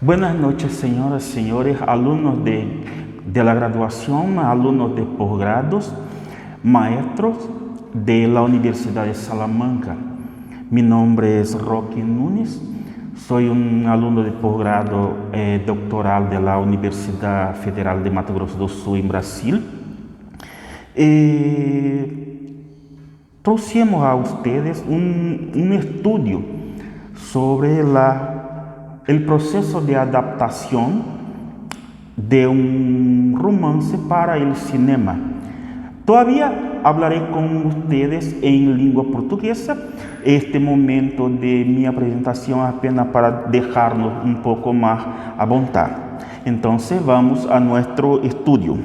Buenas noches, señoras y señores, alumnos de la graduación, alumnos de posgrados, maestros de la Universidad de Salamanca. Mi nombre es Roque Nunes, soy un alumno de posgrado doctoral de la Universidad Federal de Mato Grosso do Sul, en Brasil. Trouxemos a ustedes un estudio sobre el proceso de adaptación de un romance para el cinema. Todavía hablaré con ustedes en lengua portuguesa. Este momento de mi presentación apenas para dejarnos un poco más a vontade. Entonces vamos a nuestro estudio.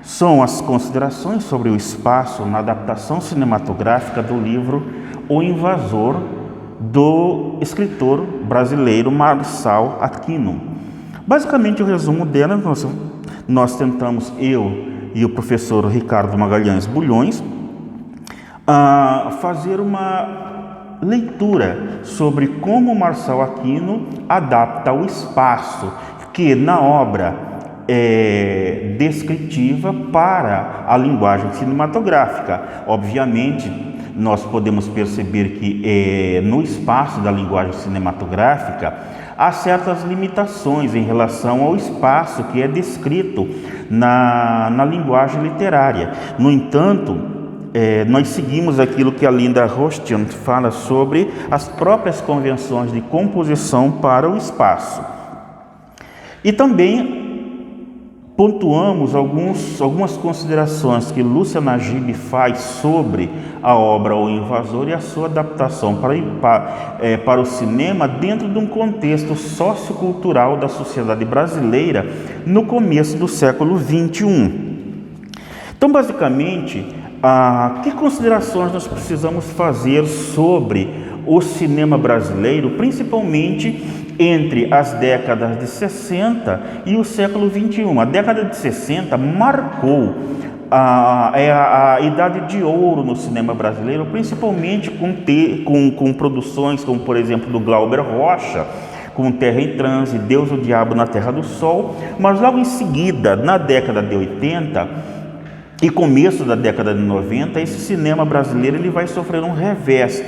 São as considerações sobre o espaço na adaptação cinematográfica do livro O Invasor, do escritor brasileiro Marçal Aquino. Basicamente, o resumo dela, nós tentamos, eu e o professor Ricardo Magalhães Bulhões, fazer uma leitura sobre como Marçal Aquino adapta o espaço, que na obra descritiva para a linguagem cinematográfica. Obviamente, nós podemos perceber que no espaço da linguagem cinematográfica há certas limitações em relação ao espaço que é descrito na linguagem literária. No entanto, nós seguimos aquilo que a Linda Rostian fala sobre as próprias convenções de composição para o espaço. E também pontuamos algumas considerações que Lúcia Najib faz sobre a obra O Invasor e a sua adaptação para o cinema dentro de um contexto sociocultural da sociedade brasileira no começo do século XXI. Então, basicamente, que considerações nós precisamos fazer sobre o cinema brasileiro, principalmente entre as décadas de 60 e o século XXI. A década de 60 marcou a idade de ouro no cinema brasileiro, principalmente com produções como, por exemplo, do Glauber Rocha, com Terra em Transe, Deus, o Diabo na Terra do Sol. Mas logo em seguida, na década de 80 e começo da década de 90, esse cinema brasileiro ele vai sofrer um revés,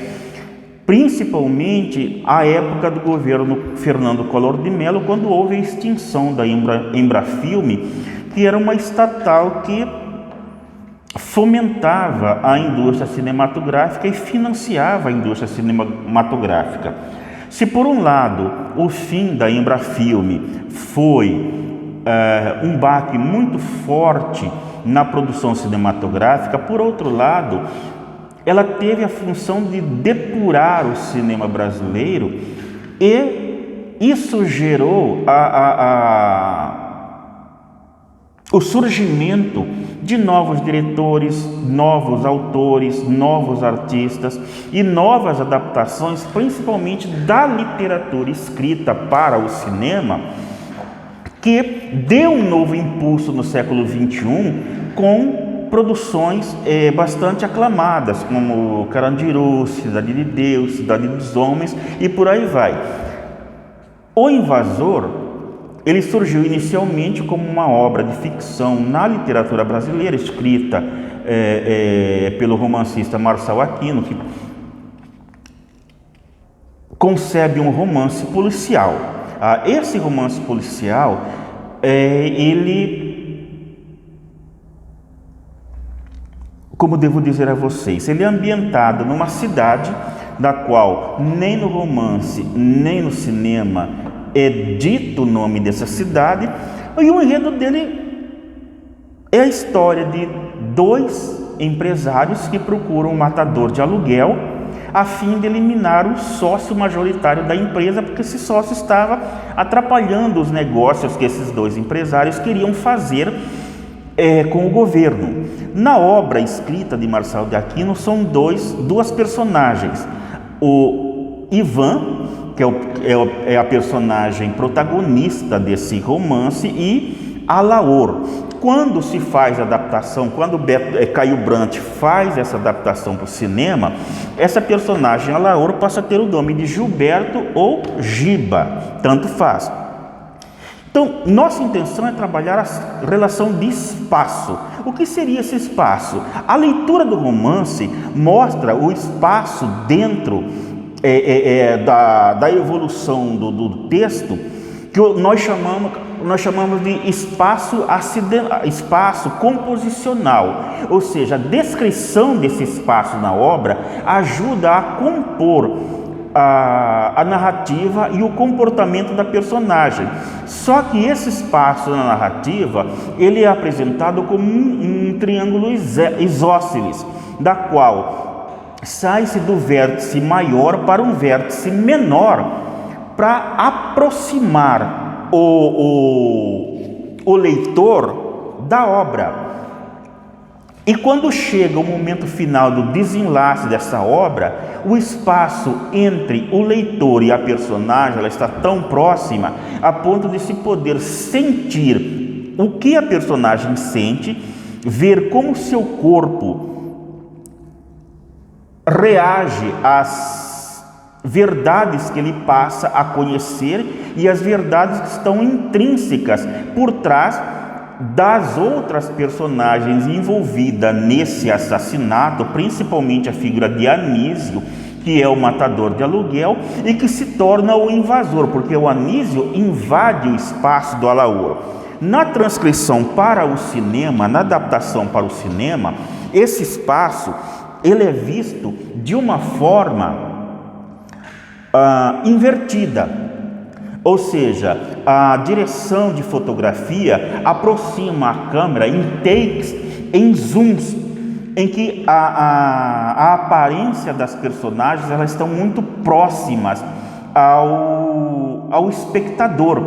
principalmente a época do governo Fernando Collor de Mello, quando houve a extinção da Embrafilme, que era uma estatal que fomentava a indústria cinematográfica e financiava a indústria cinematográfica. Se por um lado o fim da Embrafilme foi um baque muito forte na produção cinematográfica, por outro lado, ela teve a função de depurar o cinema brasileiro e isso gerou o surgimento de novos diretores, novos autores, novos artistas e novas adaptações, principalmente da literatura escrita para o cinema, que deu um novo impulso no século XXI com produções bastante aclamadas, como Carandiru, Cidade de Deus, Cidade dos Homens e por aí vai. O Invasor, ele surgiu inicialmente como uma obra de ficção na literatura brasileira, escrita pelo romancista Marçal Aquino, que concebe um romance policial. Esse romance policial, como devo dizer a vocês, ele é ambientado numa cidade da qual nem no romance, nem no cinema é dito o nome dessa cidade, e o enredo dele é a história de dois empresários que procuram um matador de aluguel a fim de eliminar o sócio majoritário da empresa, porque esse sócio estava atrapalhando os negócios que esses dois empresários queriam fazer com o governo. Na obra escrita de Marçal de Aquino são duas personagens, o Ivan, que é a personagem protagonista desse romance, e a Laor. Quando se faz a adaptação, quando Caio Brant faz essa adaptação para o cinema, essa personagem, a Laor, passa a ter o nome de Gilberto ou Giba, tanto faz. Então, nossa intenção é trabalhar a relação de espaço. O que seria esse espaço? A leitura do romance mostra o espaço dentro da evolução do texto, que nós chamamos de espaço composicional, ou seja, a descrição desse espaço na obra ajuda a compor a narrativa e o comportamento da personagem. Só que esse espaço na narrativa, ele é apresentado como um triângulo isósceles, da qual sai-se do vértice maior para um vértice menor, para aproximar o leitor da obra. E quando chega o momento final do desenlace dessa obra, o espaço entre o leitor e a personagem, ela está tão próxima a ponto de se poder sentir o que a personagem sente, ver como seu corpo reage às verdades que ele passa a conhecer e as verdades que estão intrínsecas por trás das outras personagens envolvidas nesse assassinato, principalmente a figura de Anísio, que é o matador de aluguel e que se torna o invasor, porque o Anísio invade o espaço do Alaor. Na transcrição para o cinema, na adaptação para o cinema, esse espaço ele é visto de uma forma invertida. Ou seja, a direção de fotografia aproxima a câmera em takes, em zooms, em que a aparência das personagens elas estão muito próximas ao espectador.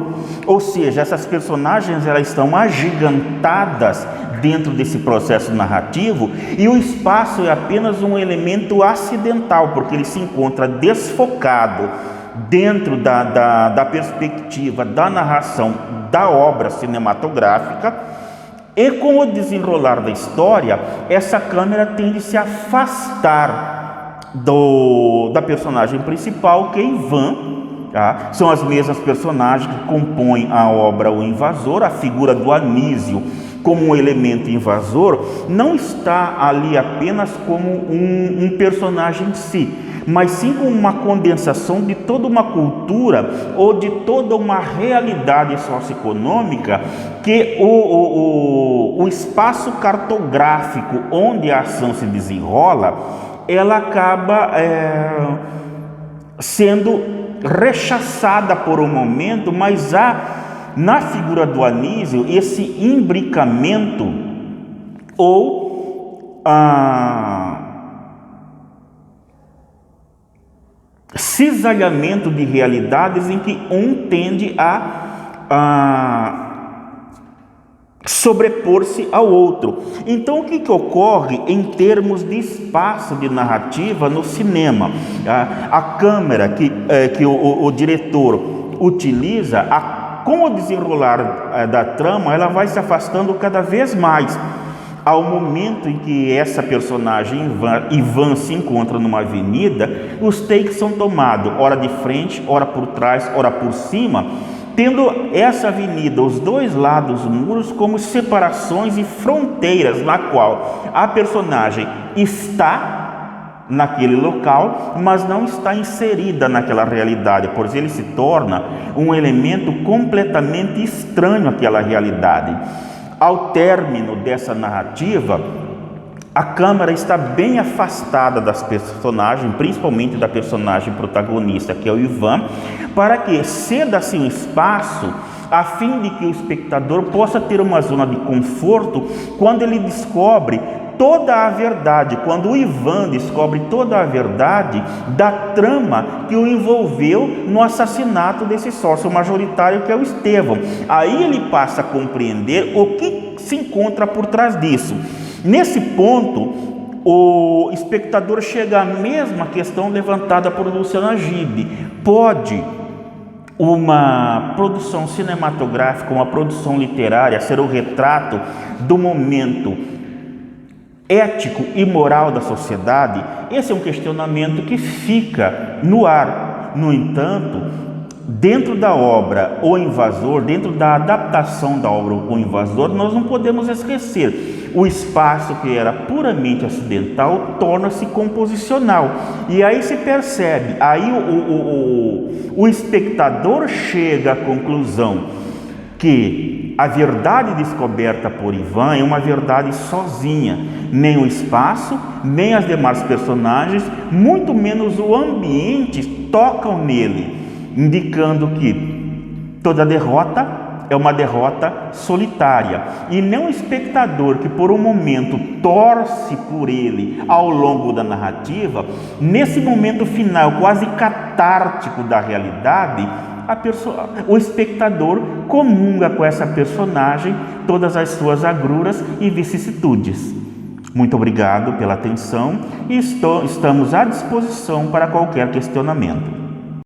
Ou seja, essas personagens elas estão agigantadas dentro desse processo narrativo e o espaço é apenas um elemento acidental, porque ele se encontra desfocado dentro da perspectiva da narração da obra cinematográfica, e com o desenrolar da história, essa câmera tende a se afastar da personagem principal, que é Ivan. Tá? São as mesmas personagens que compõem a obra O Invasor. A figura do Anísio como um elemento invasor não está ali apenas como um personagem em si, mas sim como uma condensação de toda uma cultura ou de toda uma realidade socioeconômica que o espaço cartográfico onde a ação se desenrola, ela acaba sendo rechaçada por um momento, mas há na figura do Anísio esse imbricamento ou cisalhamento de realidades em que um tende a sobrepor-se ao outro. Então, o que ocorre em termos de espaço de narrativa no cinema? A câmera que o diretor utiliza, com o desenrolar da trama, ela vai se afastando cada vez mais. Ao momento em que essa personagem, Ivan, se encontra numa avenida, os takes são tomados, ora de frente, ora por trás, ora por cima, tendo essa avenida, os dois lados dos muros, como separações e fronteiras, na qual a personagem está naquele local, mas não está inserida naquela realidade, pois ele se torna um elemento completamente estranho àquela realidade. Ao término dessa narrativa, a câmera está bem afastada das personagens, principalmente da personagem protagonista, que é o Ivan, para que ceda-se um espaço a fim de que o espectador possa ter uma zona de conforto quando ele descobre toda a verdade, quando o Ivan descobre toda a verdade da trama que o envolveu no assassinato desse sócio majoritário, que é o Estevão. Aí ele passa a compreender o que se encontra por trás disso. Nesse ponto, o espectador chega à mesma questão levantada por Luciano Agib. Pode uma produção cinematográfica, uma produção literária ser o retrato do momento ético e moral da sociedade? Esse é um questionamento que fica no ar. No entanto, dentro da obra O Invasor, dentro da adaptação da obra O Invasor, nós não podemos esquecer: o espaço que era puramente acidental torna-se composicional. E aí se percebe, aí o espectador chega à conclusão que a verdade descoberta por Ivan é uma verdade sozinha. Nem o espaço, nem as demais personagens, muito menos o ambiente tocam nele, indicando que toda derrota é uma derrota solitária, e não o espectador que por um momento torce por ele ao longo da narrativa. Nesse momento final quase catártico da realidade, o espectador comunga com essa personagem todas as suas agruras e vicissitudes. Muito obrigado pela atenção e estamos à disposição para qualquer questionamento.